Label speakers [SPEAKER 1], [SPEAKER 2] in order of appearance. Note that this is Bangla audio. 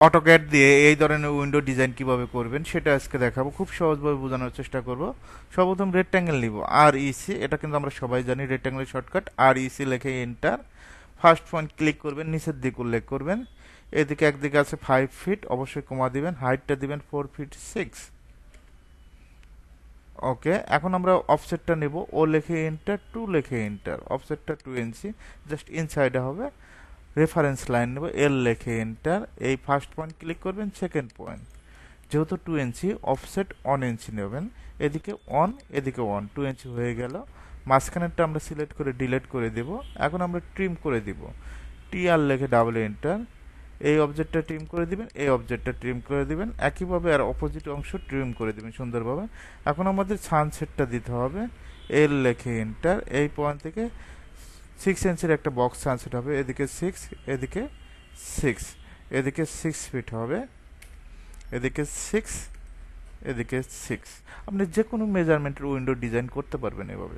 [SPEAKER 1] অটোক্যাড দিয়ে এই ধরনের উইন্ডো ডিজাইন কিভাবে করবেন সেটা আজকে দেখাবো, খুব সহজভাবে বোঝানোর চেষ্টা করব। সর্বপ্রথম রেক্ট্যাঙ্গেল নিব, আর ইসি, এটা কিন্তু আমরা সবাই জানি রেক্ট্যাঙ্গেলের শর্টকাট, আর ইসি লিখে এন্টার। ফার্স্ট পয়েন্ট ক্লিক করবেন, নিচের দিকে উল্লেখ করবেন, এদিকে একদিকে আছে 5 ফিট, অবশ্যই কমা দিবেন, হাইটটা দিবেন 4 ফিট 6। ওকে, এখন আমরা অফসেটটা নেব, ও লিখে এন্টার, 2 লিখে এন্টার, অফসেটটা 2 ইঞ্চি, জাস্ট ইনসাইডে হবে। রেফারেন্স লাইন নেব, এল লিখে এন্টার, এই ফার্স্ট পয়েন্ট ক্লিক করবেন, সেকেন্ড পয়েন্ট, যেহেতু 2 ইঞ্চি অফসেট 1 ইঞ্চি নেবেন, এদিকে 1 এদিকে 1, 2 ইঞ্চি হয়ে গেল। মাঝখানেরটা আমরা সিলেক্ট করে ডিলিট করে দেব। এখন আমরা ট্রিম করে দিব, টি আর লিখে ডাবল এন্টার, এই অবজেক্টটা ট্রিম করে দিবেন, এই অবজেক্টটা ট্রিম করে দিবেন, একইভাবে আর অপোজিট অংশ ট্রিম করে দিবেন সুন্দরভাবে। এখন আমাদের সানসেটটা দিতে হবে, এল লেখে এন্টার, এই পয়েন্ট থেকে 6 ইঞ্চির একটা বক্স সানসেট হবে, এদিকে 6, এদিকে 6, এদিকে 6 ফিট হবে, এদিকে 6, এদিকে 6। আপনি যে কোনো মেজারমেন্টের উইন্ডো ডিজাইন করতে পারবেন এভাবে।